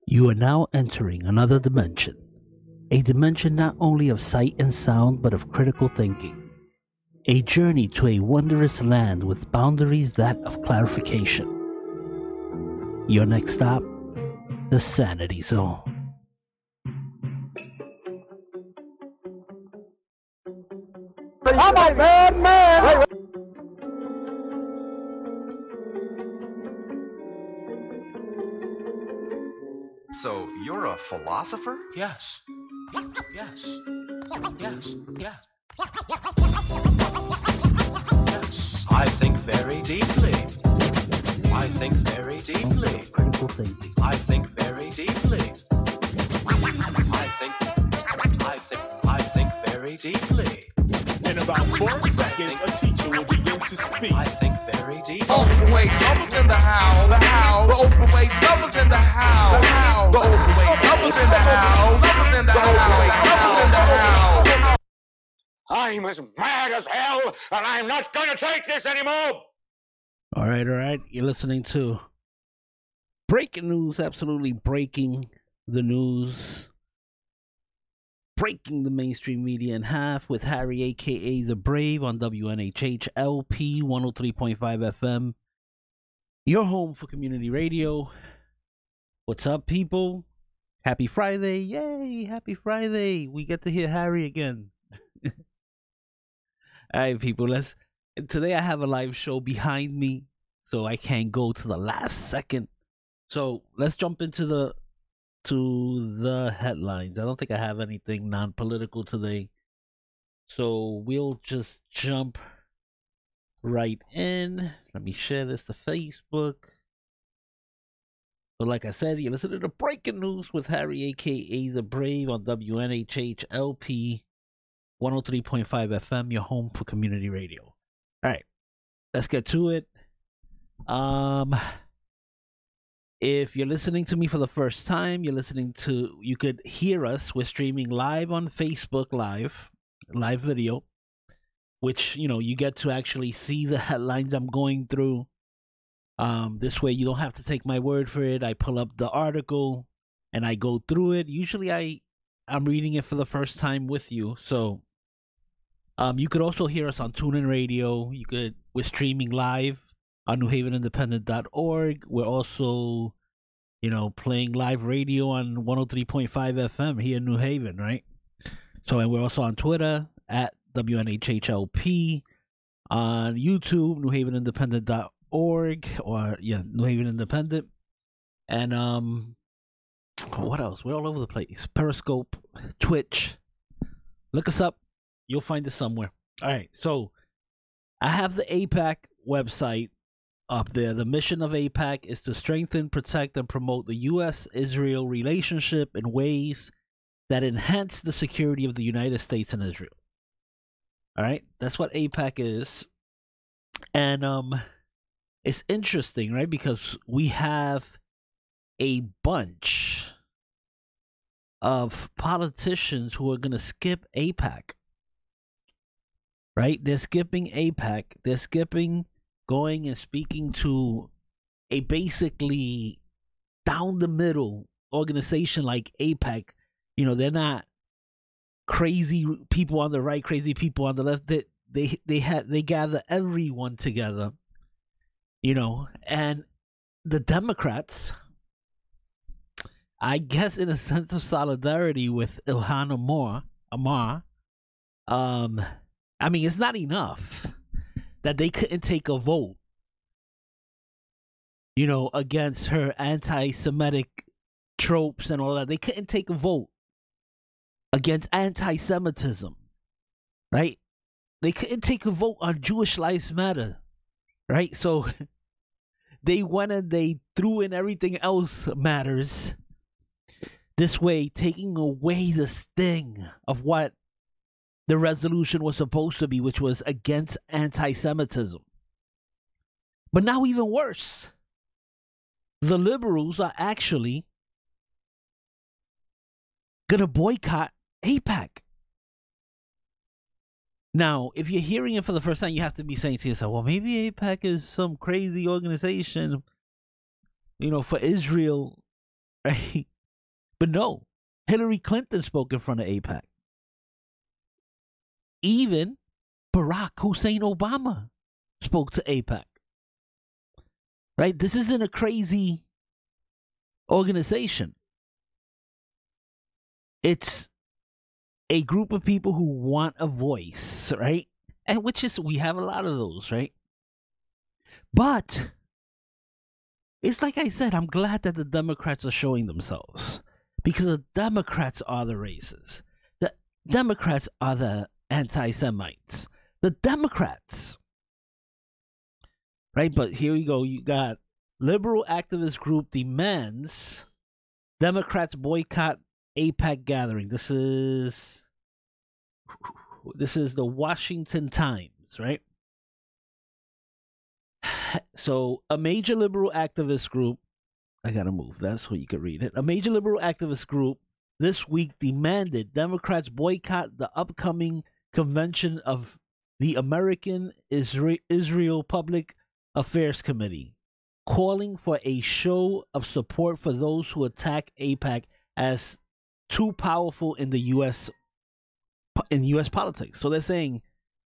You are now entering another dimension. A dimension not only of sight and sound, but of critical thinking. A journey to a wondrous land with boundaries that of clarification. Your next stop, the Sanity Zone. I'm a bad man! So, you're a philosopher? Yes. Yes. Yes. Yes. Yes. I think very deeply. I think very deeply. Critical thinking. I think very deeply. I think very deeply. In about 4 seconds, a teacher will begin to speak. I think very deeply. Overweight doubles in the house. The house. The overweight doubles in the house. The house. The overweight doubles in the house. Doubles in the house. The overweight doubles in the house. I'm as mad as hell, and I'm not gonna take this anymore! All right. You're listening to breaking news, absolutely breaking the news. Breaking the mainstream media in half with Harry, a.k.a. The Brave, on WNHH LP 103.5 FM. Your home for community radio. What's up, people? Happy Friday. Yay, happy Friday. We get to hear Harry again. All right, people, today I have a live show behind me, so I can't go to the last second. So let's jump into the headlines. I don't think I have anything non-political today, so we'll just jump right in. Let me share this to Facebook. So like I said, you listen to the breaking news with Harry, a.k.a. The Brave, on WNHH LP 103.5 FM, your home for community radio. All right, let's get to it. If you're listening to me for the first time, you could hear us. We're streaming live on Facebook live video, which, you get to actually see the headlines I'm going through. This way you don't have to take my word for it. I pull up the article and I go through it. Usually I'm reading it for the first time with you. So you could also hear us on TuneIn Radio. We're streaming live on NewHavenIndependent.org. We're also, playing live radio on 103.5 FM here in New Haven, right? So, and we're also on Twitter at WNHHLP, on YouTube, NewHavenIndependent.org, or New Haven Independent. And what else? We're all over the place. Periscope, Twitch. Look us up. You'll find us somewhere. All right, so I have the AIPAC website up there. The mission of AIPAC is to strengthen, protect, and promote the U.S.-Israel relationship in ways that enhance the security of the United States and Israel. All right, that's what AIPAC is. And it's interesting, right? Because we have a bunch of politicians who are going to skip AIPAC. Right? They're skipping AIPAC. They're skipping going and speaking to a basically down the middle organization like AIPAC. They're not crazy people on the right, crazy people on the left. They gather everyone together. And the Democrats, I guess, in a sense of solidarity with Ilhan Omar, I mean, it's not enough that they couldn't take a vote, against her anti-Semitic tropes and all that. They couldn't take a vote against anti-Semitism, right? They couldn't take a vote on Jewish Lives Matter, right? So they went and they threw in everything else matters. This way, taking away the sting of what the resolution was supposed to be, which was against anti-Semitism. But now even worse, the liberals are actually going to boycott AIPAC. Now, if you're hearing it for the first time, you have to be saying to yourself, well, maybe AIPAC is some crazy organization, for Israel, right? But no, Hillary Clinton spoke in front of AIPAC. Even Barack Hussein Obama spoke to AIPAC. Right? This isn't a crazy organization. It's a group of people who want a voice, right? And we have a lot of those, right? But it's like I said, I'm glad that the Democrats are showing themselves, because the Democrats are the racists. The Democrats are the anti-Semites. The Democrats. Right? But here we go. You got liberal activist group demands Democrats boycott AIPAC gathering. This is the Washington Times, right? So a major liberal activist group, I gotta move, that's where you can read it. A major liberal activist group this week demanded Democrats boycott the upcoming convention of the American Israel Public Affairs Committee, calling for a show of support for those who attack AIPAC as too powerful in the U.S. politics. So they're saying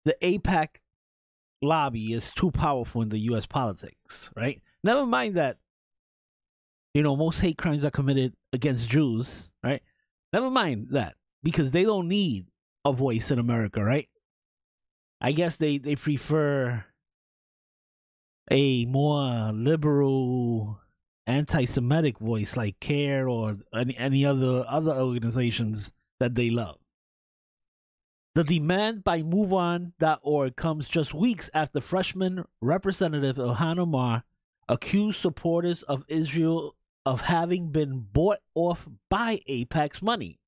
the AIPAC lobby is too powerful in the U.S. politics, right? Never mind that, most hate crimes are committed against Jews, right? Never mind that, because they don't need a voice in America, right? I guess they prefer a more liberal, anti-Semitic voice like CARE or any other organizations that they love. The demand by MoveOn.org comes just weeks after freshman Representative Ilhan Omar accused supporters of Israel of having been bought off by AIPAC's money,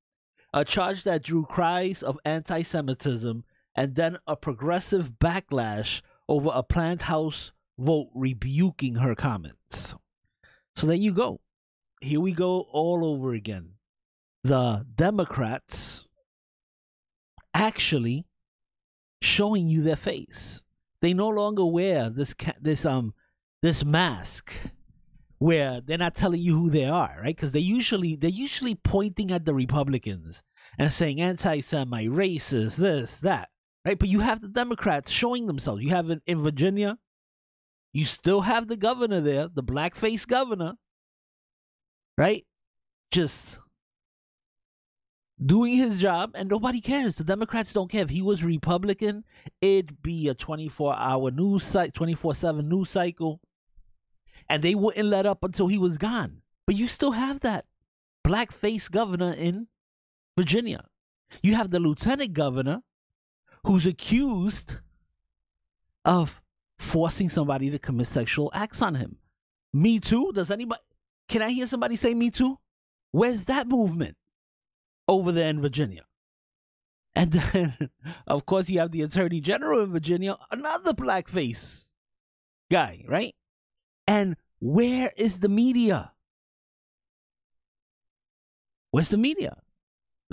a charge that drew cries of anti-Semitism and then a progressive backlash over a planned House vote rebuking her comments. So there you go. Here we go all over again. The Democrats actually showing you their face. They no longer wear this mask where they're not telling you who they are, right? Because they're usually pointing at the Republicans and saying anti-Semite, racist, this, that, right? But you have the Democrats showing themselves. You have it in Virginia. You still have the governor there, the blackface governor, right? Just doing his job, and nobody cares. The Democrats don't care. If he was Republican, it'd be a 24-hour news cycle, 24/7 news cycle, and they wouldn't let up until he was gone. But you still have that blackface governor in Virginia. You have the lieutenant governor who's accused of forcing somebody to commit sexual acts on him. Me Too? Can I hear somebody say Me Too? Where's that movement over there in Virginia? And then, of course, you have the Attorney General in Virginia, another blackface guy, right? And where is the media? Where's the media?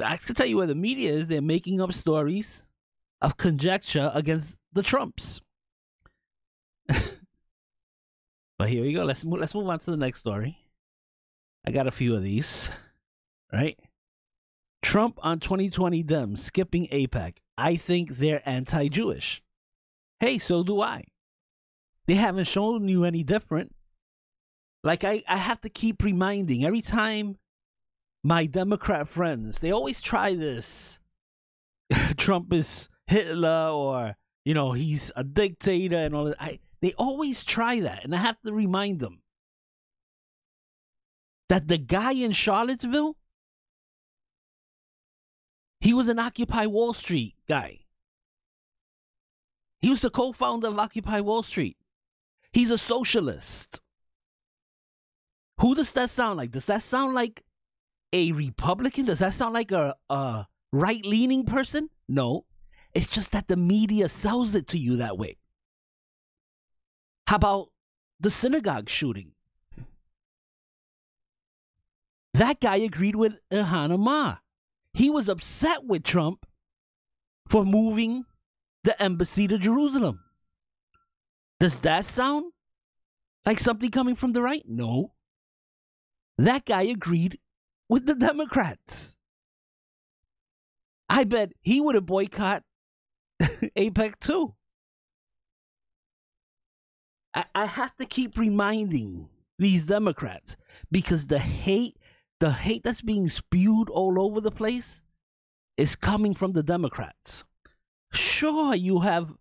I can tell you where the media is. They're making up stories of conjecture against the Trumps. But here we go. Let's move on to the next story. I got a few of these, right? Trump on 2020 Dems skipping AIPAC. I think they're anti-Jewish. Hey, so do I. They haven't shown you any different. Like I have to keep reminding every time my Democrat friends, they always try this. Trump is Hitler, or he's a dictator and all that. They always try that, and I have to remind them that the guy in Charlottesville, he was an Occupy Wall Street guy. He was the co-founder of Occupy Wall Street. He's a socialist. Who does that sound like? Does that sound like a Republican? Does that sound like a right-leaning person? No. It's just that the media sells it to you that way. How about the synagogue shooting? That guy agreed with Ilhan Omar. He was upset with Trump for moving the embassy to Jerusalem. Does that sound like something coming from the right? No. That guy agreed with the Democrats. I bet he would have boycotted AIPAC too. I have to keep reminding these Democrats because the hate that's being spewed all over the place is coming from the Democrats. Sure, you have,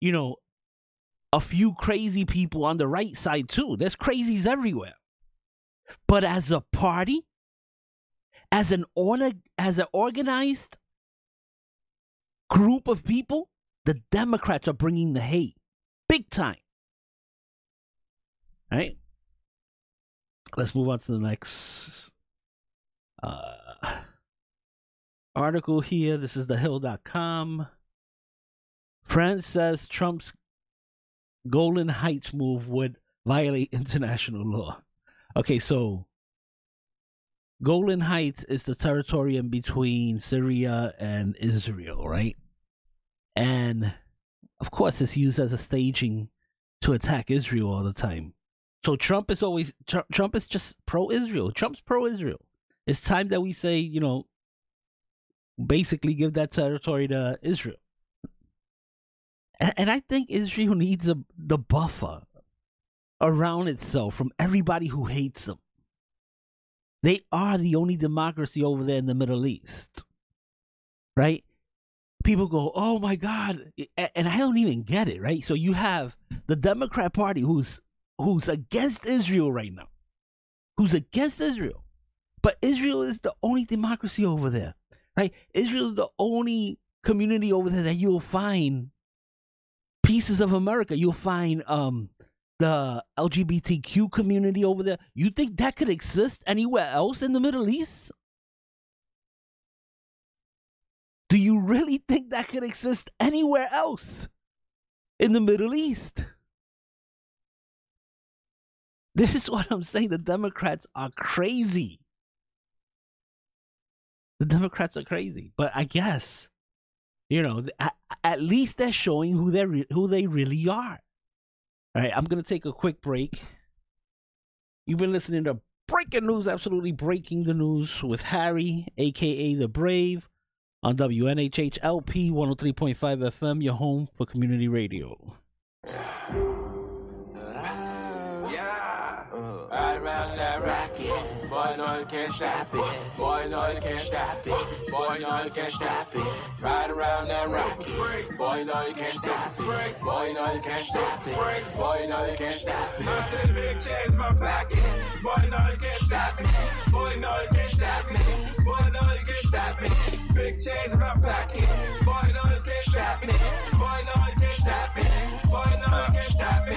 a few crazy people on the right side too. There's crazies everywhere. But as a party, as an organized group of people, the Democrats are bringing the hate big time. All right? Let's move on to the next article here. This is thehill.com. France says Trump's Golan Heights move would violate international law. Okay, so Golan Heights is the territory in between Syria and Israel, right? And of course, it's used as a staging to attack Israel all the time. So Trump is just pro-Israel. Trump's pro-Israel. It's time that we say, basically give that territory to Israel. And I think Israel needs the buffer around itself from everybody who hates them. They are the only democracy over there in the Middle East, right? People go, oh my God, and I don't even get it, right? So you have the Democrat Party who's against Israel right now, who's against Israel, but Israel is the only democracy over there, right? Israel is the only community over there that you'll find pieces of America. You'll find the LGBTQ community over there. You think that could exist anywhere else in the Middle East? Do you really think that could exist anywhere else in the Middle East? This is what I'm saying. The Democrats are crazy. The Democrats are crazy. But I guess, at least they're showing who they really are. All right, I'm going to take a quick break. You've been listening to Breaking News, absolutely breaking the news with Harry, a.k.a. The Brave, on WNHH LP 103.5 FM, your home for community radio. Right around that rocket, boy, no, you can't stop it. Boy, no, you can't stop it. Boy, no, you can't stop it. Right around that rocket, boy, no, you can't stop it. Boy, no, you can't stop it. Boy, no, you can't stop it. I said big change my pocket. Boy, no, you can't stop me. Boy, no, you can't stop me. Boy, no, you can't stop me. Big change my pocket. Boy, no, you can't stop me. Boy, no, you can't stop me. Boy, no, you can't stop me.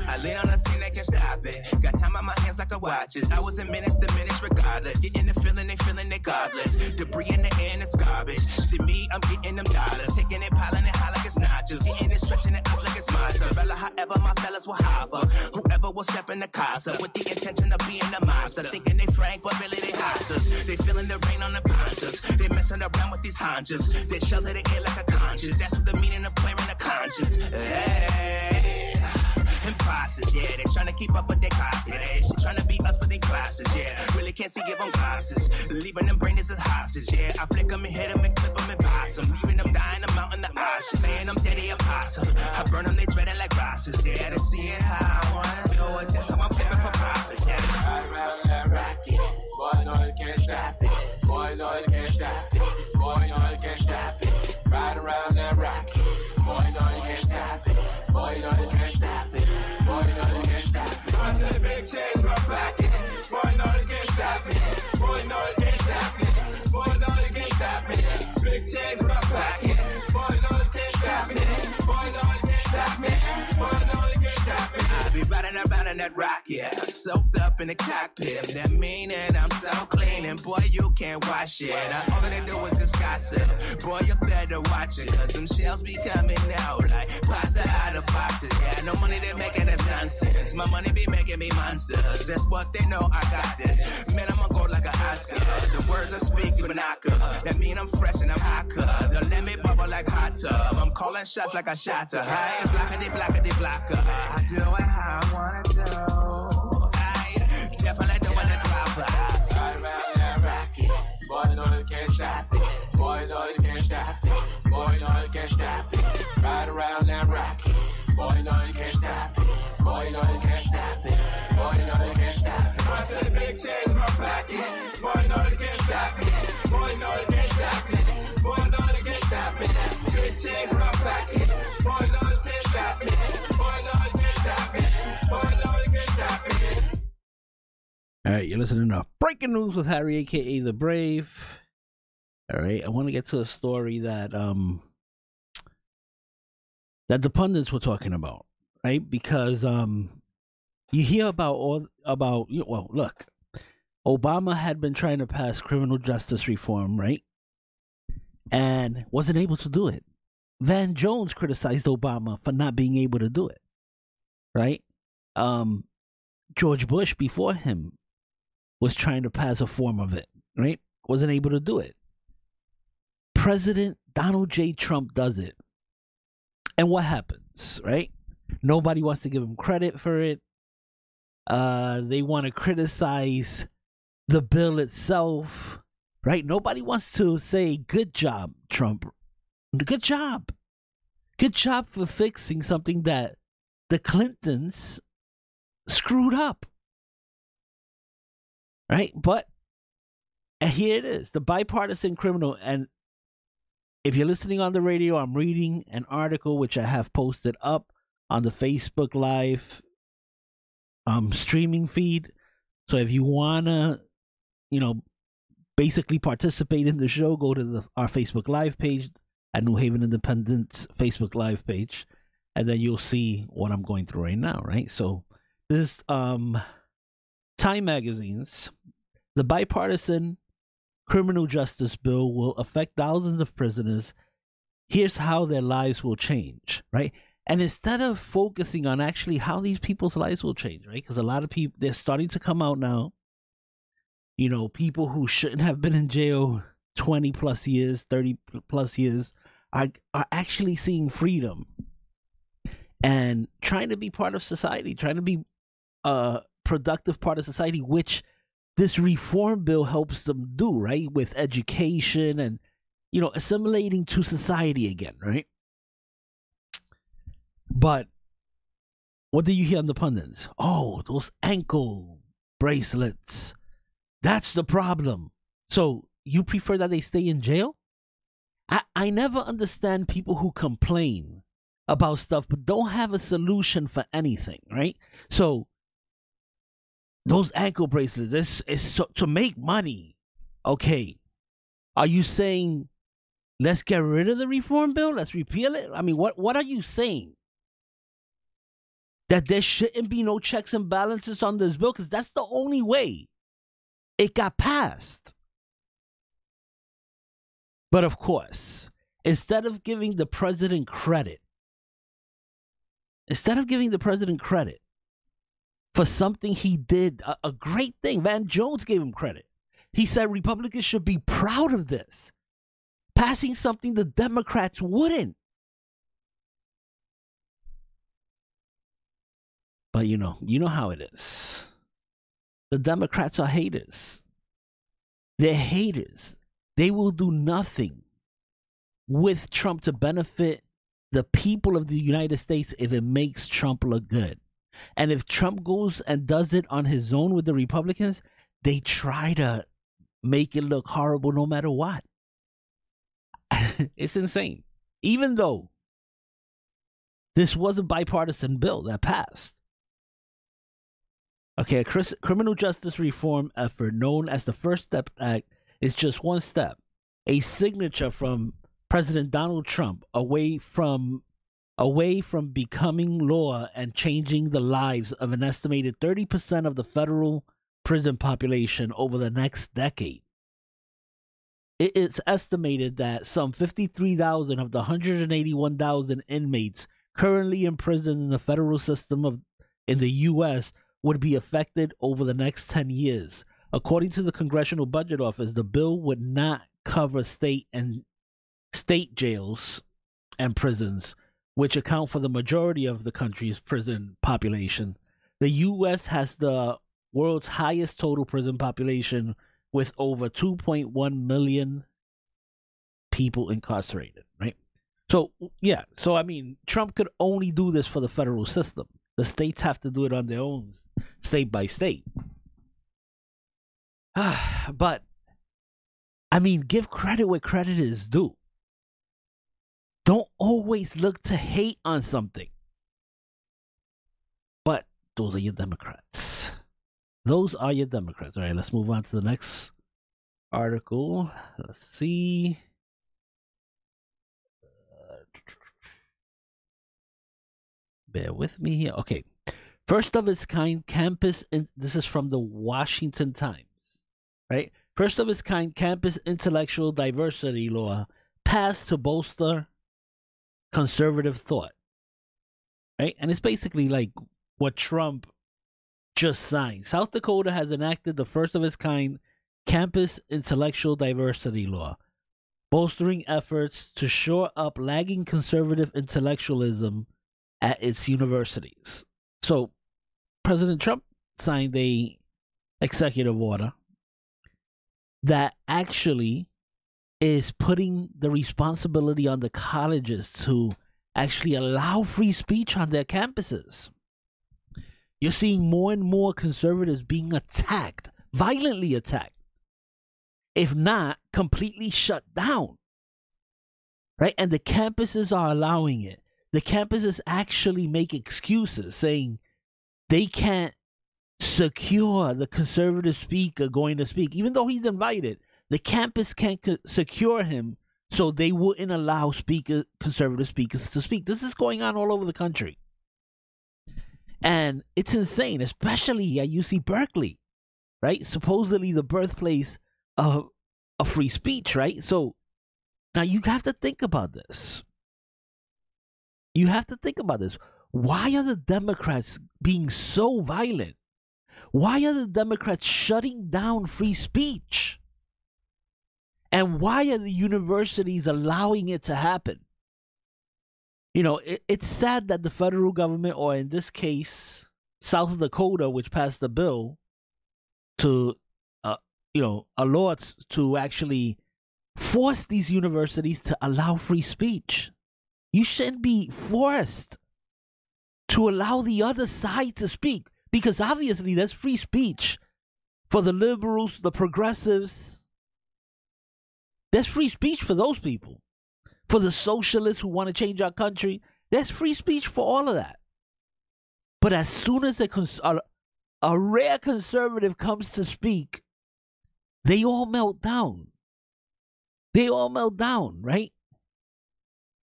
I lean on the scene, they can't stop it. Got time on my hands like a watches. I was in minutes, diminish regardless. Getting the feeling, they feeling it godless. Debris in the air and it's garbage. See me, I'm getting them dollars. Taking it, piling it high like it's notches. Getting it, stretching it out like it's mozzarella. However, my fellas will hover. Whoever will step in the casa with the intention of being a monster. Thinking they frank, but really they hostas. They feeling the rain on the ponchos. They messing around with these honchas. They shelter the air like a conscience. That's what the meaning of clearing a conscience. Hey. Imposters, yeah, they tryna keep up with their classes. They tryna beat us with their classes, yeah. Really can't see, give them glasses. Leaving them brainless as hostage, yeah. I flick them and hit them and clip them and pass them. Leaving them dying, I'm out in the ashes. Saying I'm dead, they apostle. I burn them, they dread it like rosses, yeah. They see it how I want. You know what, that's how I'm flipping for profits, yeah. Right around that rocket. Boy, no, you can't stop it. Boy, no, you can't stop it. Boy, no, you can't stop it. Right around that rocket. Boy, no, you can't stop it. Boy, no, you can't stop it. Boy, no, you can't stop it. I said big change my pocket. Boy, no, you can't stop me. Boy, no, you can't stop me. Boy, no, you can't stop me. Big change my pocket. Boy, no, you can't stop me. Boy, no, you can't stop me. Boy, no, you can't stop me. I be riding around running that rocket. Soaked up in the cockpit. That meaning I'm so clean, and boy, you can't wash it. All that they do is just gossip. Boy, you better watch it, cause them shells be coming out like pasta out of boxes. Yeah, no money they making, that's nonsense. My money be making me monsters. That's what they know, I got this. Man, I'ma go like an Oscar. The words I speak is binocular. That mean I'm fresh and I'm hot. Don't let me bubble like hot tub. I'm calling shots like I shot to high. Blackity blocker. I do it how I wanna do. I definitely doing it proper. Right round that rocket. Boy, no, you can't stop it. Boy, no, you can't stop it. Boy, no, you can't stop it. Right around that rocket. Boy, no, you can't stop it. Boy, no, you can't stop it. Boy, no, you can't stop it. I said big change in my pocket. Boy, no, you can't stop it. Boy, no, you can't stop it. Boy, no, you can't stop it. Big change in my pocket. Boy, no, you can't stop it. Boy, no, you can't stop it. Boy, no, you can't stop it. All right, you're listening to Breaking News with Harry, aka The Brave. All right, I want to get to a story that that the pundits were talking about, right? Because you hear about look, Obama had been trying to pass criminal justice reform, right? And wasn't able to do it. Van Jones criticized Obama for not being able to do it, right? George Bush before him was trying to pass a form of it, right? Wasn't able to do it. President Donald J. Trump does it. And what happens, right? Nobody wants to give him credit for it. They want to criticize the bill itself, right? Nobody wants to say, good job, Trump. Good job. Good job for fixing something that the Clintons screwed up. Right? But and here it is, the bipartisan criminal. And if you're listening on the radio, I'm reading an article which I have posted up on the Facebook Live streaming feed. So if you wanna, basically participate in the show, go to our Facebook Live page at New Haven Independent's Facebook Live page, and then you'll see what I'm going through right now, right? So this Time Magazine's the bipartisan criminal justice bill will affect thousands of prisoners. Here's how their lives will change, right? And instead of focusing on actually how these people's lives will change, right? Because a lot of people, they're starting to come out now. People who shouldn't have been in jail 20 plus years, 30 plus years are actually seeing freedom and trying to be part of society, trying to be a productive part of society, which this reform bill helps them do, right? With education and, assimilating to society again, right? But what do you hear on the pundits? Oh, those ankle bracelets. That's the problem. So you prefer that they stay in jail? I never understand people who complain about stuff but don't have a solution for anything, right? So those ankle bracelets, is so, to make money. Okay. Are you saying let's get rid of the reform bill? Let's repeal it? I mean, what are you saying? That there shouldn't be no checks and balances on this bill? Because that's the only way it got passed. But of course, instead of giving the president credit for something he did, a great thing, Van Jones gave him credit. He said Republicans should be proud of this, passing something the Democrats wouldn't. But you know how it is. The Democrats are haters. They're haters. They will do nothing with Trump to benefit the people of the United States if it makes Trump look good. And if Trump goes and does it on his own with the Republicans, they try to make it look horrible no matter what. It's insane. Even though this was a bipartisan bill that passed. Okay, a criminal justice reform effort known as the First Step Act is just one step. A signature from President Donald Trump away from away from becoming law and changing the lives of an estimated 30% of the federal prison population over the next decade. It is estimated that some 53,000 of the 181,000 inmates currently imprisoned in the federal system in the U.S. would be affected over the next 10 years. According to the Congressional Budget Office, the bill would not cover state jails and prisons, which account for the majority of the country's prison population. The U.S. has the world's highest total prison population, with over 2.1 million people incarcerated, right? So, yeah. So, I mean, Trump could only do this for the federal system. The states have to do it on their own, state by state. But, I mean, give credit where credit is due. Don't always look to hate on something. But those are your Democrats. Those are your Democrats. All right, let's move on to the next article. Let's see. Bear with me here. Okay. First of its kind campus, this is from the Washington Times, right? First of its kind campus intellectual diversity law passed to bolster conservative thought, right? And it's basically like what Trump just signed. South Dakota has enacted the first of its kind campus intellectual diversity law, bolstering efforts to shore up lagging conservative intellectualism at its universities. So President Trump signed a executive order that actually is putting the responsibility on the colleges to actually allow free speech on their campuses. You're seeing more and more conservatives being attacked, violently attacked, if not completely shut down, right? And the campuses are allowing it. The campuses actually make excuses saying they can't secure the conservative speaker going to speak. Even though he's invited, the campus can't secure him, so they wouldn't allow conservative speakers to speak. This is going on all over the country. And it's insane, especially at UC Berkeley, right? Supposedly the birthplace of free speech, right? So now you have to think about this. You have to think about this. Why are the Democrats being so violent? Why are the Democrats shutting down free speech? And why are the universities allowing it to happen? You know, it's sad that the federal government, or in this case, South Dakota, which passed the bill to, a law to actually force these universities to allow free speech. You shouldn't be forced to allow the other side to speak, because obviously that's free speech for the liberals, the progressives. There's free speech for those people. For the socialists who want to change our country, there's free speech for all of that. But as soon as a rare conservative comes to speak, they all melt down. They all melt down, right?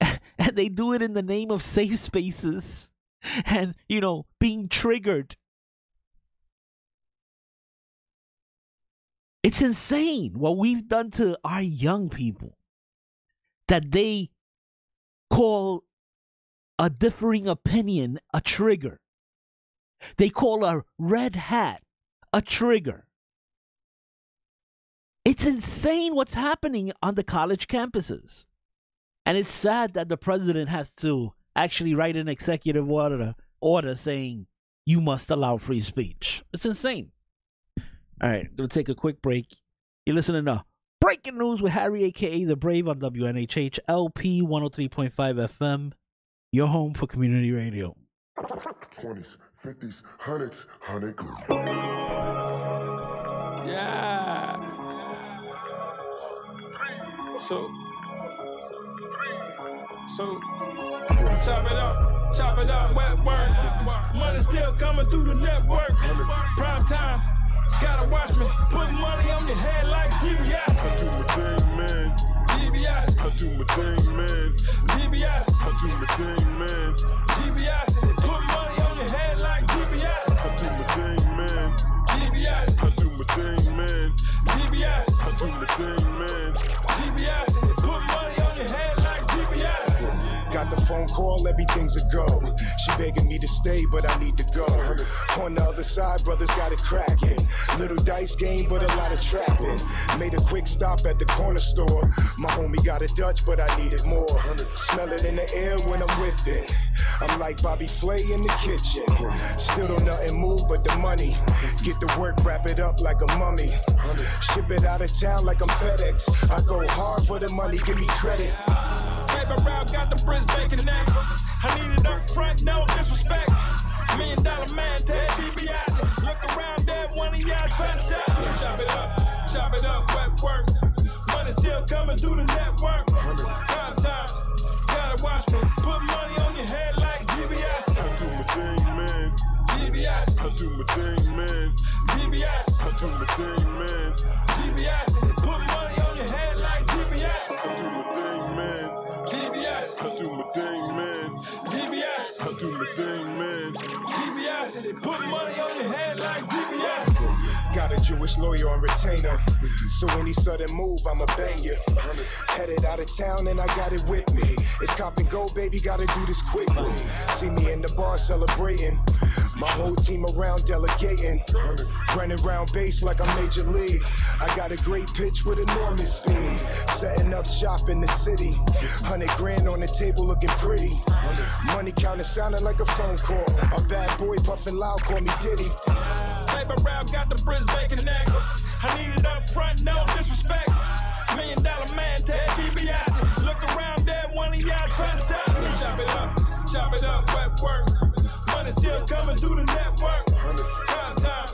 And they do it in the name of safe spaces and, being triggered. It's insane what we've done to our young people, that they call a differing opinion a trigger. They call a red hat a trigger. It's insane what's happening on the college campuses. And it's sad that the president has to actually write an executive order saying you must allow free speech. It's insane. All right, we'll take a quick break. You're listening to Breaking News with Harry, a.k.a. The Brave, on WNHH LP 103.5 FM, your home for community radio. 20s, 50s, 100s, 100. Yeah. So, chop it up, wet words. Money still coming through the network. Prime time, gotta watch me. Put money on your head like DBS. I do my thing, man. DBS. I do my thing, man. DBS. I do my thing, man. roll, everything's a go. She begging me to stay, but I need to go. On the other side, brothers got it cracking. Little dice game, but a lot of trapping. Made a quick stop at the corner store. My homie got a Dutch, but I needed more. Smell it in the air when I'm whipping. I'm like Bobby Flay in the kitchen. Still don't nothing move but the money. Get the work, wrap it up like a mummy. Ship it out of town like I'm FedEx. I go hard for the money, give me credit. Paper route got the Briz bacon neck. I need it up front, no disrespect. $1 million man, Ted DiBiase. Look around there, one of y'all try to shop. Chop it up, wet work. Money still coming through the network. Prime time, gotta watch me. Put money on your head like DiBiase. I do my thing, man. DiBiase. I do my thing, man. DiBiase. I do my thing, man. DiBiase. Put money on your head like DiBiase. I do my thing, man. DiBiase. I do my thing, man. DiBiase. I do my thing, man. DiBiase. Put money on your head like DiBiase. Got a Jewish lawyer on retainer. So any sudden move, I'ma bang you. Headed out of town and I got it with me. It's cop and go, baby, gotta do this quickly. See me in the bar celebrating. My whole team around delegating. Running round base like I'm Major League. I got a great pitch with enormous speed. Setting up shop in the city. 100 grand on the table looking pretty. Money counting sounding like a phone call. A bad boy puffing loud, call me Diddy. Paper route got the Briz bacon neck. I need it up front, no disrespect. $1 million man, Ted DiBiase. Look around there, one of y'all try to stop. Chop it up, wet work. Money still coming through the network. Prime time,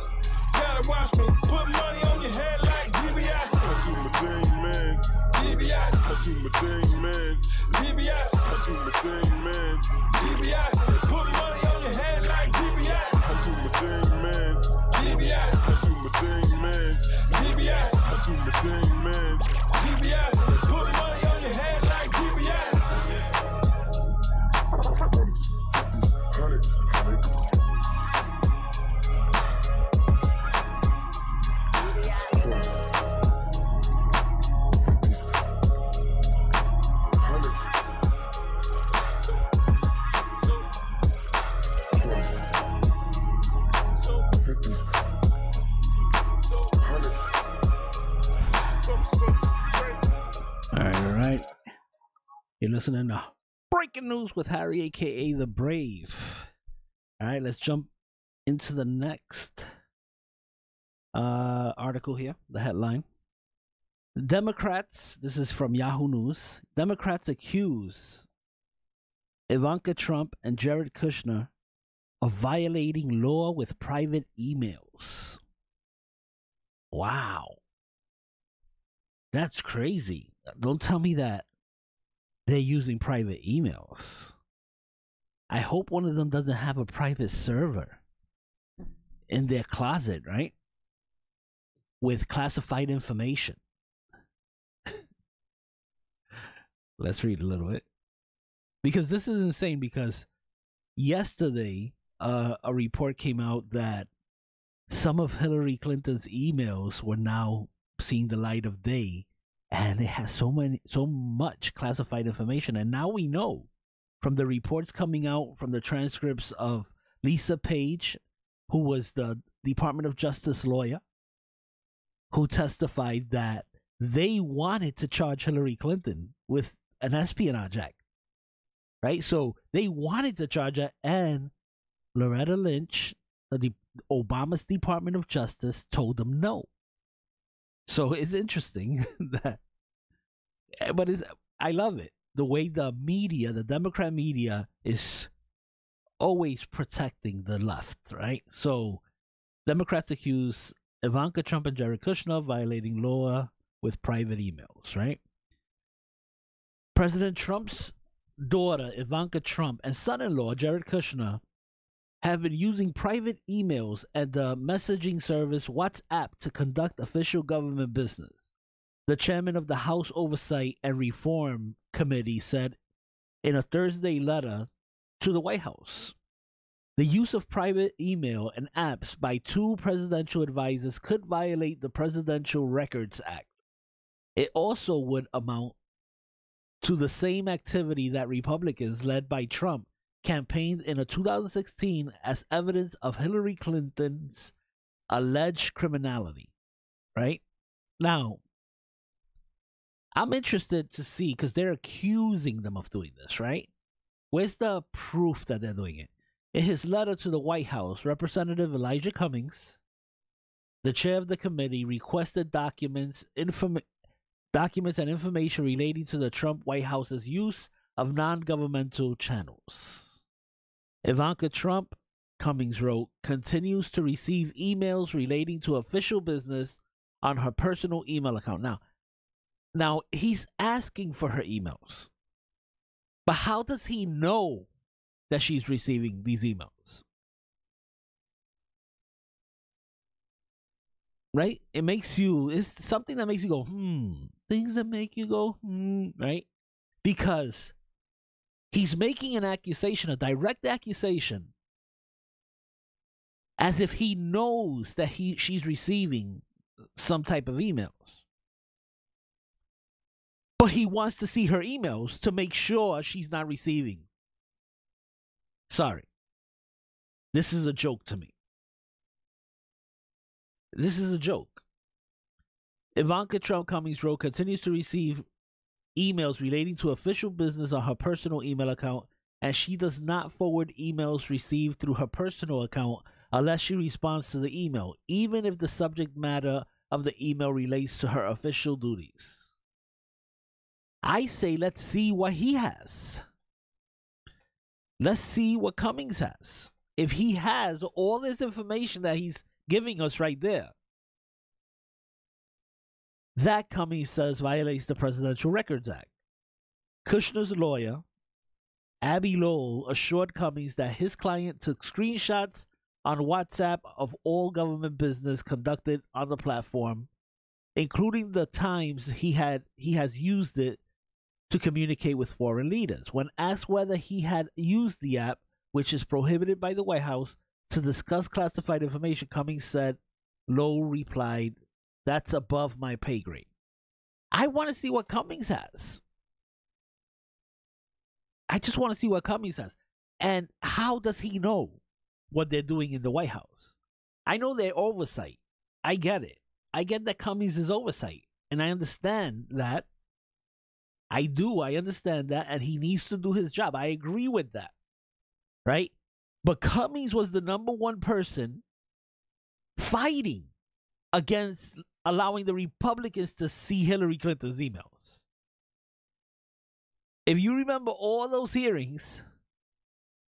gotta watch me. Put money on your head like DiBiase. I do my thing, man. DiBiase. I do my thing, man. DiBiase. I do my thing, man. DiBiase. Put money on your head like DiBiase. I do my thing, man. DiBiase. I do my thing, man. DiBiase. I do my thing, man. DiBiase. Put money on your head like DiBiase. 20s, 50s, All right. You're listening to Breaking News with Harry, aka The Brave. All right, let's jump into the next article here, the headline. Democrats, this is from Yahoo News, Democrats accuse Ivanka Trump and Jared Kushner of violating law with private emails. Wow. That's crazy. Don't tell me that they're using private emails. I hope one of them doesn't have a private server in their closet, right? With classified information. Let's read a little bit. Because this is insane, because yesterday a report came out that some of Hillary Clinton's emails were now seeing the light of day, and it has so much classified information. And now we know from the reports coming out from the transcripts of Lisa Page, who was the Department of Justice lawyer, who testified that they wanted to charge Hillary Clinton with an espionage act, right? So they wanted to charge her, and Loretta Lynch, Obama's Department of Justice, told them no. So it's interesting that, but I love it. The way the media, the Democrat media, is always protecting the left, right? So Democrats accuse Ivanka Trump and Jared Kushner of violating law with private emails, right? President Trump's daughter, Ivanka Trump, and son-in-law, Jared Kushner, have been using private emails and the messaging service WhatsApp to conduct official government business. The chairman of the House Oversight and Reform Committee said in a Thursday letter to the White House, the use of private email and apps by two presidential advisors could violate the Presidential Records Act. It also would amount to the same activity that Republicans, led by Trump, campaigned in 2016 as evidence of Hillary Clinton's alleged criminality. Right? Now, I'm interested to see, because they're accusing them of doing this, right? Where's the proof that they're doing it? In his letter to the White House, Representative Elijah Cummings, the chair of the committee, requested documents and information relating to the Trump White House's use of non-governmental channels. Ivanka Trump, Cummings wrote, continues to receive emails relating to official business on her personal email account. Now he's asking for her emails. But how does he know that she's receiving these emails? Right? It's something that makes you go, things that make you go, right? Because he's making an accusation, a direct accusation, as if he knows that she's receiving some type of emails. But he wants to see her emails to make sure she's not receiving. Sorry. This is a joke to me. This is a joke. Ivanka Trump, Cummings wrote, continues to receive emails relating to official business on her personal email account, and she does not forward emails received through her personal account unless she responds to the email, even if the subject matter of the email relates to her official duties. I say, let's see what he has. Let's see what Cummings has. If he has all this information that he's giving us right there, that, Cummings says, violates the Presidential Records Act. Kushner's lawyer, Abby Lowell, assured Cummings that his client took screenshots on WhatsApp of all government business conducted on the platform, including the times he has used it to communicate with foreign leaders. When asked whether he had used the app, which is prohibited by the White House, to discuss classified information, Cummings said, Lowell replied, "That's above my pay grade." I want to see what Cummings has. I just want to see what Cummings has. And how does he know what they're doing in the White House? I know they're oversight. I get it. I get that Cummings is oversight. And I understand that. I understand that. And he needs to do his job. I agree with that. Right? But Cummings was the number one person fighting against allowing the Republicans to see Hillary Clinton's emails. If you remember all those hearings,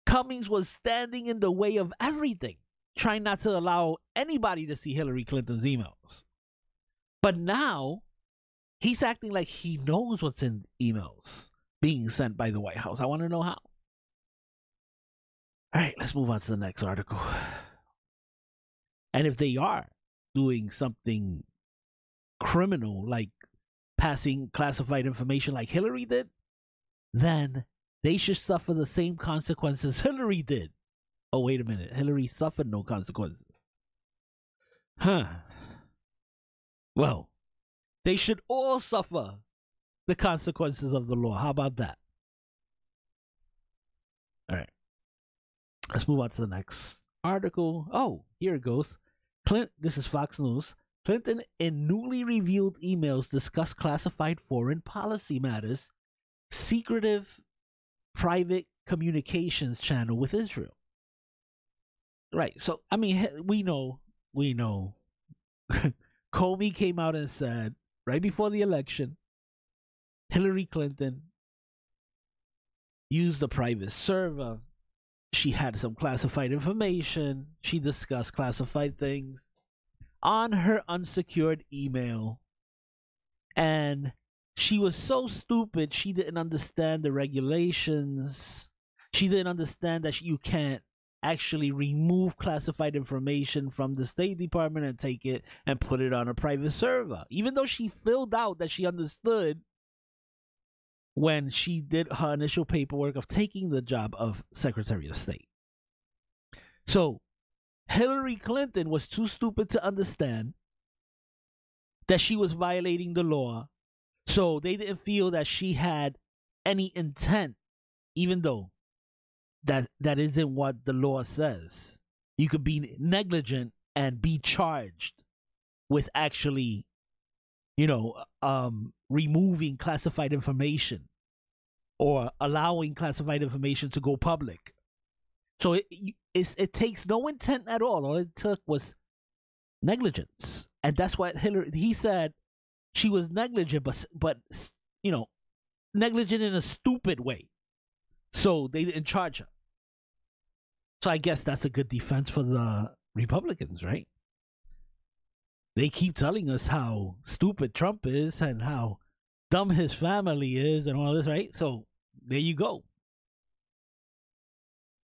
Cummings was standing in the way of everything, trying not to allow anybody to see Hillary Clinton's emails. But now, he's acting like he knows what's in emails being sent by the White House. I want to know how. All right, let's move on to the next article. And if they are doing something criminal, like passing classified information like Hillary did, then they should suffer the same consequences Hillary did. Oh, wait a minute. Hillary suffered no consequences. Well, they should all suffer the consequences of the law. How about that? All right. Let's move on to the next article. Oh, here it goes. This is Fox News. Clinton in newly revealed emails discuss classified foreign policy matters, secretive private communications channel with Israel. Right. So, I mean, we know. Comey came out and said, right before the election, Hillary Clinton used a private server. She had some classified information. She discussed classified things on her unsecured email. And she was so stupid, she didn't understand the regulations. She didn't understand that you can't actually remove classified information from the State Department and take it and put it on a private server. Even though she filled out that she understood when she did her initial paperwork of taking the job of Secretary of State. So, Hillary Clinton was too stupid to understand that she was violating the law, so they didn't feel that she had any intent, even though that isn't what the law says. You could be negligent and be charged with actually, removing classified information or allowing classified information to go public. So it takes no intent at all. All it took was negligence, and that's what he said. She was negligent, but negligent in a stupid way. So they didn't charge her. So I guess that's a good defense for the Republicans, right? They keep telling us how stupid Trump is and how dumb his family is and all this, right? So there you go.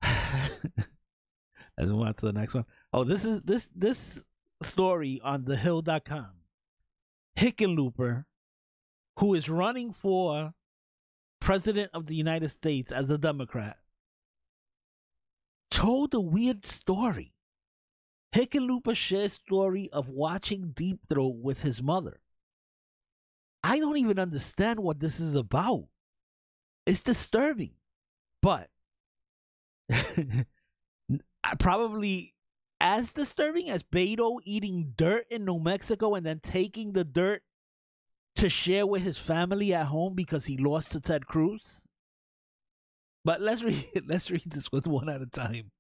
Let's move on to the next one. Oh, this is this story on thehill.com. Hickenlooper, who is running for president of the United States as a Democrat, told a weird story. Hickenlooper shares story of watching Deep Throat with his mother. I don't even understand what this is about. It's disturbing, but probably as disturbing as Beto eating dirt in New Mexico and then taking the dirt to share with his family at home because he lost to Ted Cruz. But let's read this one at a time.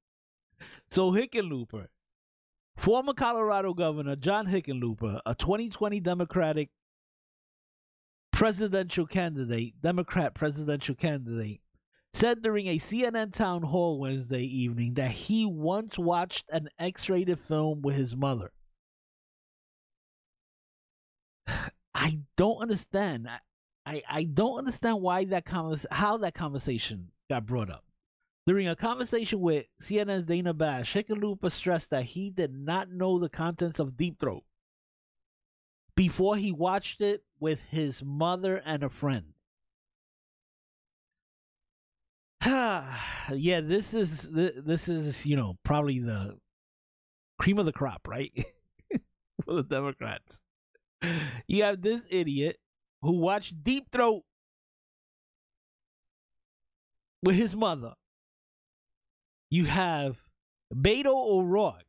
So Hickenlooper, former Colorado Governor John Hickenlooper, a 2020 Democrat presidential candidate, said during a CNN town hall Wednesday evening that he once watched an X-rated film with his mother. I don't understand. I don't understand why how that conversation got brought up. During a conversation with CNN's Dana Bash, Hickenlooper stressed that he did not know the contents of Deep Throat before he watched it with his mother and a friend. Yeah, this is probably the cream of the crop, right? For the Democrats. You have this idiot who watched Deep Throat with his mother. You have Beto O'Rourke,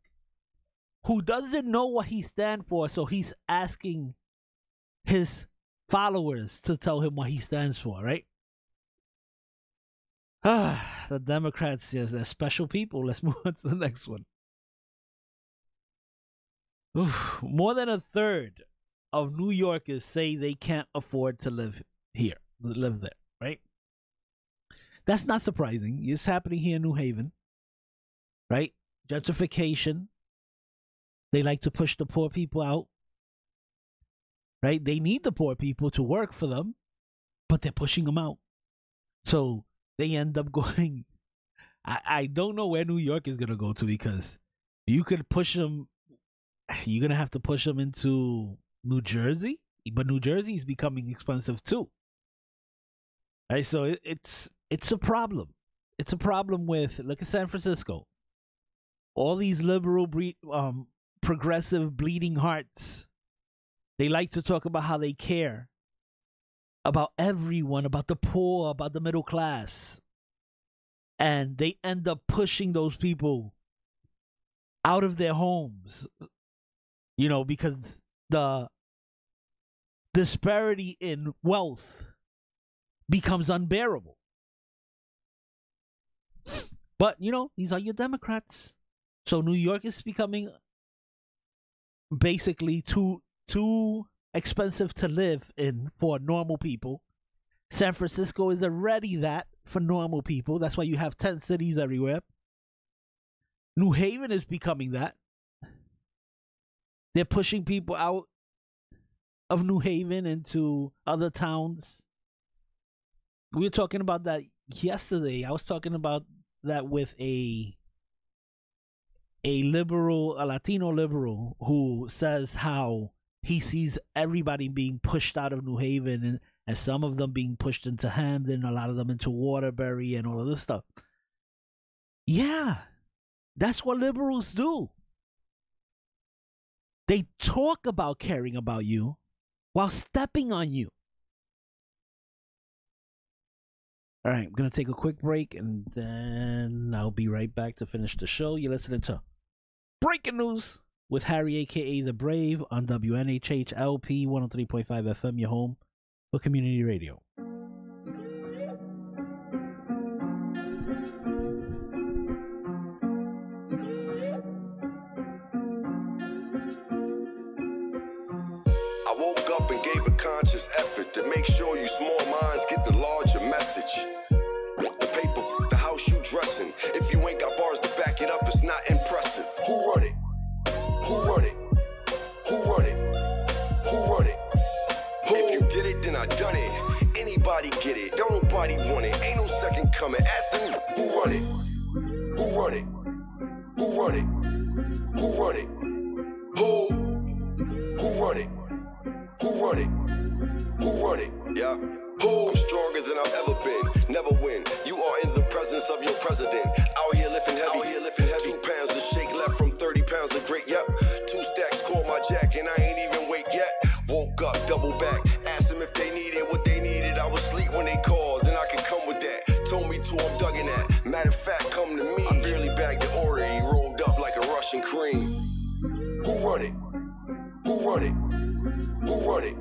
who doesn't know what he stands for, so he's asking his followers to tell him what he stands for, right? The Democrats, yes, they're special people. Let's move on to the next one. More than a third of New Yorkers say they can't afford to live there, right? That's not surprising. It's happening here in New Haven, right? Gentrification. They like to push the poor people out, right? They need the poor people to work for them, but they're pushing them out. So they end up going. I don't know where New York is going to go to, because you could push them. You're going to have to push them into New Jersey, but New Jersey is becoming expensive too. Right? So it's a problem. It's a problem with, look at San Francisco. All these liberal, progressive bleeding hearts. They like to talk about how they care about everyone, about the poor, about the middle class. And they end up pushing those people out of their homes, because the disparity in wealth becomes unbearable. But, these are your Democrats. So New York is becoming basically too expensive to live in for normal people. San Francisco is already that for normal people. That's why you have tent cities everywhere. New Haven is becoming that. They're pushing people out of New Haven into other towns. We were talking about that yesterday. I was talking about that with a Latino liberal who says how he sees everybody being pushed out of New Haven, and some of them being pushed into Hamden, a lot of them into Waterbury and all of this stuff. Yeah, that's what liberals do. They talk about caring about you while stepping on you. All right, I'm going to take a quick break, and then I'll be right back to finish the show. You're listening to Breaking News with Harry, a.k.a. The Brave, on WNHH LP 103.5 FM, your home for community radio. I woke up and gave a conscious effort to make sure you small minds get the larger message. The paper, the house you dressing. If you ain't got bars to back it up, it's not impressive. Who run it? Who run it? Who run it? Who run it? If you did it, then I done it. Anybody get it? Don't nobody want it. Ain't no second coming. Ask them who run it? Who run it? Who run it? Who run it? Who? Who run it? Who run it? Who run it? Yeah. Who? I'm stronger than I've ever been. Never win. You are in the presence of your president. Out here lifting heavy. Out here lifting heavy. 2 pounds of shake left from 30 pounds of grit. Yep. 2 stacks called my jack and I ain't even wake yet. Woke up, double back. Asked them if they needed what they needed. I was asleep when they called. Then I could come with that. Told me to, I'm dug in that. Matter of fact, come to me. I barely bagged the order. He rolled up like a Russian cream. Who run it? Who run it? Who run it?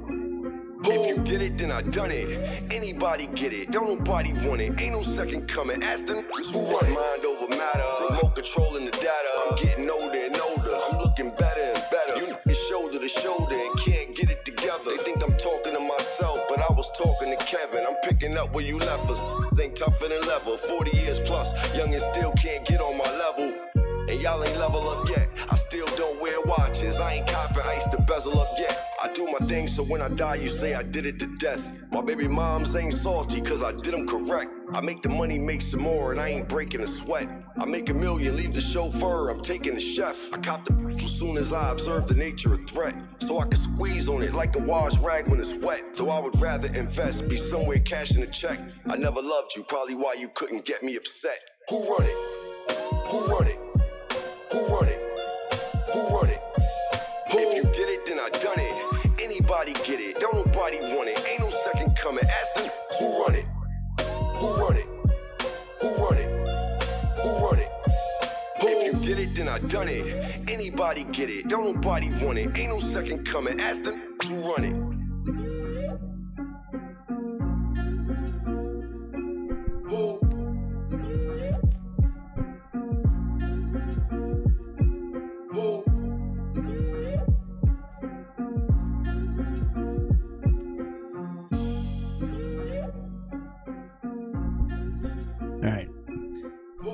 If you did it, then I done it. Anybody get it? Don't nobody want it. Ain't no second coming. Ask them who run it. Mind over matter. Remote controlling the data. I'm getting older and older. I'm looking better and better. You is shoulder to shoulder and can't get it together. They think I'm talking to myself, but I was talking to Kevin. I'm picking up where you left us. Ain't tougher than leather. 40 years plus. Young and still can't get on my level. And y'all ain't level up yet. I still don't wear watches. I ain't copping ice to bezel up yet. I do my thing so when I die you say I did it to death. My baby moms ain't salty cause I did them correct. I make the money, make some more, and I ain't breaking a sweat. I make $1 million, leave the chauffeur, I'm taking the chef. I cop the as soon as I observe the nature of threat. So I can squeeze on it like a wash rag when it's wet. So I would rather invest, be somewhere cashing a check. I never loved you, probably why you couldn't get me upset. Who run it? Who run it? Who run it? Who run it? If you did it, then I done it. Anybody get it? Don't nobody want it. Ain't no second coming. Ask them who run it? Who run it? Who run it? Who run it? If you did it, then I done it. Anybody get it? Don't nobody want it. Ain't no second coming. Ask them who run it? Who?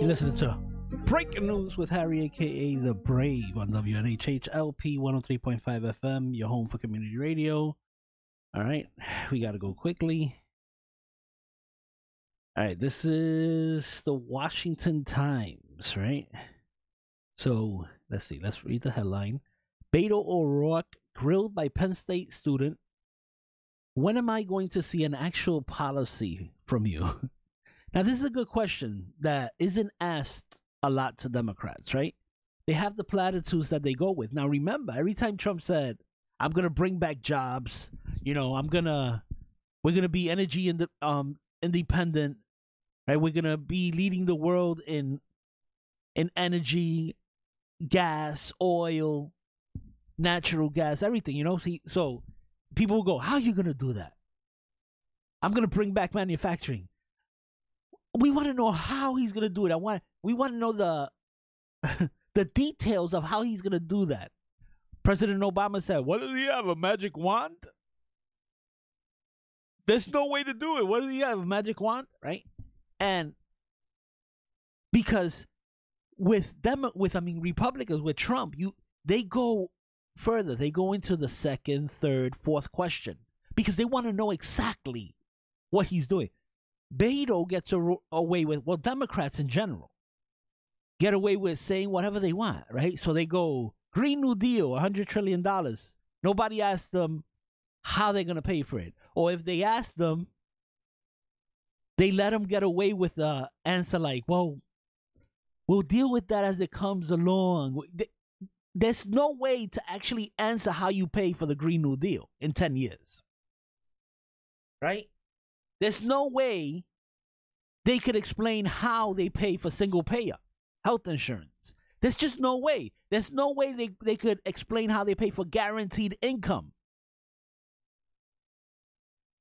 You're listening to Breaking News with Harry, a.k.a. The Brave, on WNHH LP 103.5 FM, your home for community radio. All right, we got to go quickly. All right, this is the Washington Times, right? So, let's see. Let's read the headline. Beto O'Rourke grilled by Penn State student. When am I going to see an actual policy from you? Now, this is a good question that isn't asked a lot to Democrats, right? They have the platitudes that they go with. Now, remember, every time Trump said, I'm going to bring back jobs, you know, we're going to be energy independent, right? We're going to be leading the world in energy, gas, oil, natural gas, everything, you know? So people will go, how are you going to do that? I'm going to bring back manufacturing. We want to know how he's going to do it. We want to know the details of how he's going to do that. President Obama said, what does he have, a magic wand? There's no way to do it. What does he have, a magic wand? Right? And because with Republicans, with Trump, they go further. They go into the second, third, fourth question because they want to know exactly what he's doing. Beto gets away with, well, Democrats in general get away with saying whatever they want, right? So they go, Green New Deal, $100 trillion. Nobody asked them how they're going to pay for it. Or if they ask them, they let them get away with the answer like, well, we'll deal with that as it comes along. There's no way to actually answer how you pay for the Green New Deal in 10 years. Right? There's no way they could explain how they pay for single payer health insurance. There's just no way. There's no way they could explain how they pay for guaranteed income.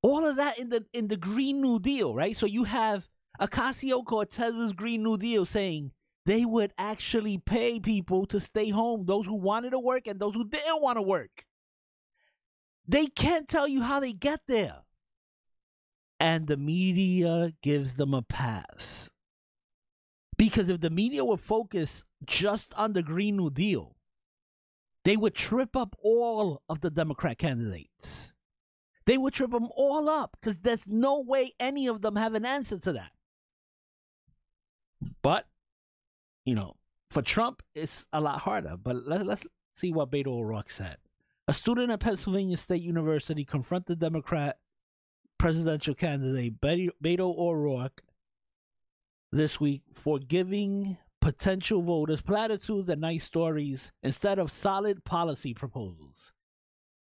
All of that in the Green New Deal, right? So you have Ocasio-Cortez's Green New Deal saying they would actually pay people to stay home, those who wanted to work and those who didn't want to work. They can't tell you how they get there. And the media gives them a pass. Because if the media would focus just on the Green New Deal, they would trip up all of the Democrat candidates. They would trip them all up because there's no way any of them have an answer to that. But, you know, for Trump, it's a lot harder. But let's see what Beto O'Rourke said. A student at Pennsylvania State University confronted Democrat presidential candidate Beto O'Rourke this week for giving potential voters platitudes and nice stories instead of solid policy proposals.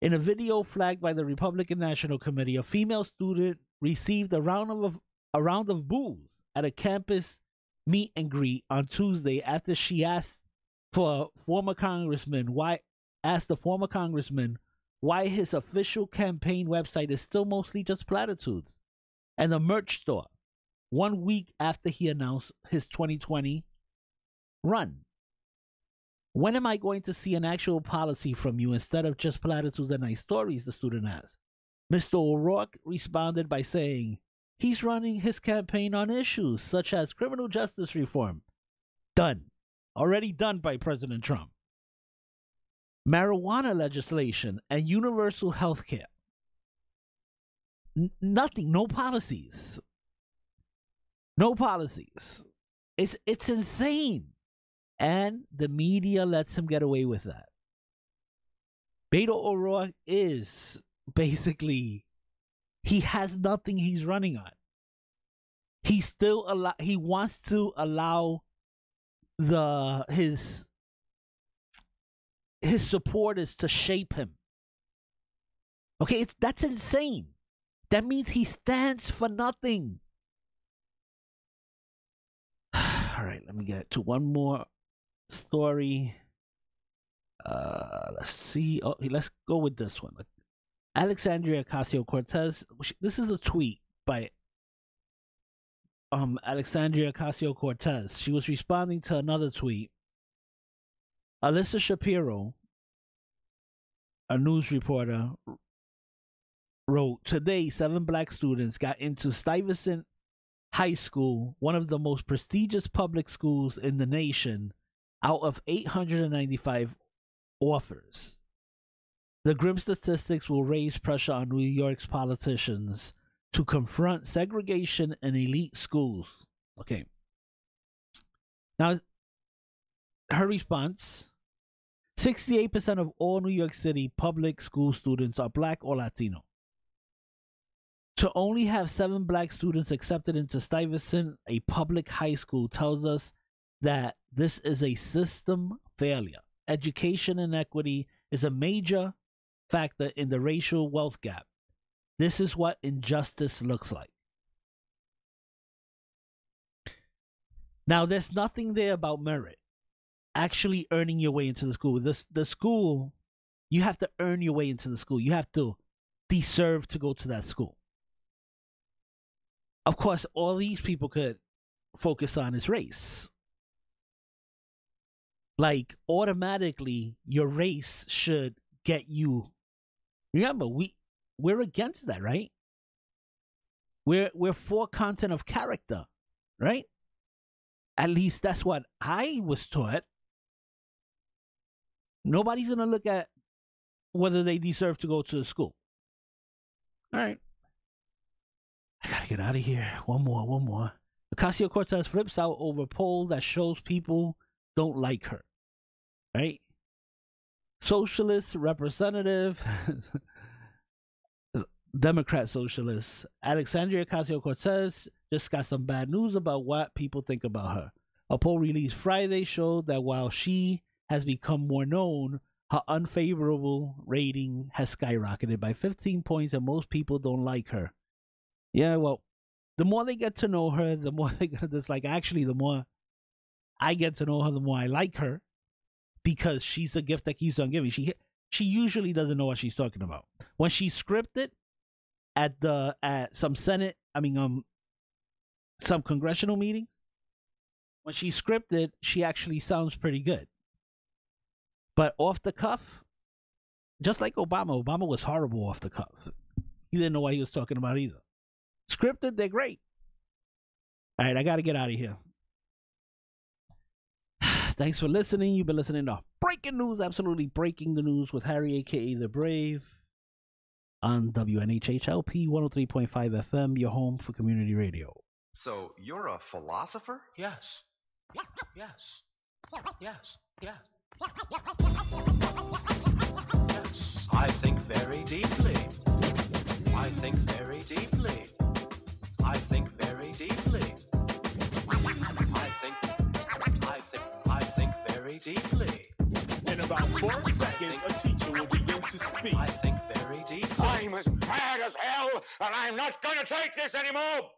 In a video flagged by the Republican National Committee, a female student received a round of boos at a campus meet and greet on Tuesday after she asked the former congressman why his official campaign website is still mostly just platitudes and a merch store 1 week after he announced his 2020 run. When am I going to see an actual policy from you instead of just platitudes and nice stories, the student asked. Mr. O'Rourke responded by saying he's running his campaign on issues such as criminal justice reform. Done. Already done by President Trump. Marijuana legislation and universal health care. Nothing. No policies. No policies. It's insane. And the media lets him get away with that. Beto O'Rourke is basically, he has nothing he's running on. He wants to allow his supporters to shape him. Okay, that's insane. That means he stands for nothing. All right, let me get to one more story. Let's see. Oh, let's go with this one. Alexandria Ocasio-Cortez. This is a tweet by Alexandria Ocasio-Cortez. She was responding to another tweet. Alyssa Shapiro, a news reporter, wrote, today 7 black students got into Stuyvesant High School, one of the most prestigious public schools in the nation, out of 895 offers. The grim statistics will raise pressure on New York's politicians to confront segregation in elite schools. Okay. Now, her response, 68% of all New York City public school students are black or Latino. To only have 7 black students accepted into Stuyvesant, a public high school, tells us that this is a system failure. Education inequity is a major factor in the racial wealth gap. This is what injustice looks like. Now, there's nothing there about merit, actually earning your way into the school. The school, you have to earn your way into the school. You have to deserve to go to that school. Of course, all these people could focus on is race. Like, automatically, your race should get you. Remember, we're against that, right? We're for content of character, right? At least that's what I was taught. Nobody's gonna look at whether they deserve to go to the school. All right. I gotta get out of here. One more. Ocasio-Cortez flips out over poll that shows people don't like her. Right? Socialist representative, Democrat socialist, Alexandria Ocasio-Cortez just got some bad news about what people think about her. A poll released Friday showed that while she has become more known, her unfavorable rating has skyrocketed by 15 points and most people don't like her. Yeah, well, the more they get to know her, the more they're gonna dislike. Actually, the more I get to know her, the more I like her, because she's a gift that keeps on giving. She usually doesn't know what she's talking about. When she scripted at some some congressional meetings, when she scripted, she actually sounds pretty good. But off the cuff, just like Obama was horrible off the cuff. He didn't know what he was talking about either. Scripted, they're great. All right, I got to get out of here. Thanks for listening. You've been listening to Breaking News, absolutely breaking the news with Harry, a.k.a. The Brave, on WNHHLP 103.5 FM, your home for community radio. So, you're a philosopher? Yes. Yes. Yes. Yes. Yes. I think very deeply. I think very deeply. I think very deeply. I think very deeply. In about 4 seconds, a teacher will begin to speak. I think very deeply. I'm as mad as hell, and I'm not gonna take this anymore!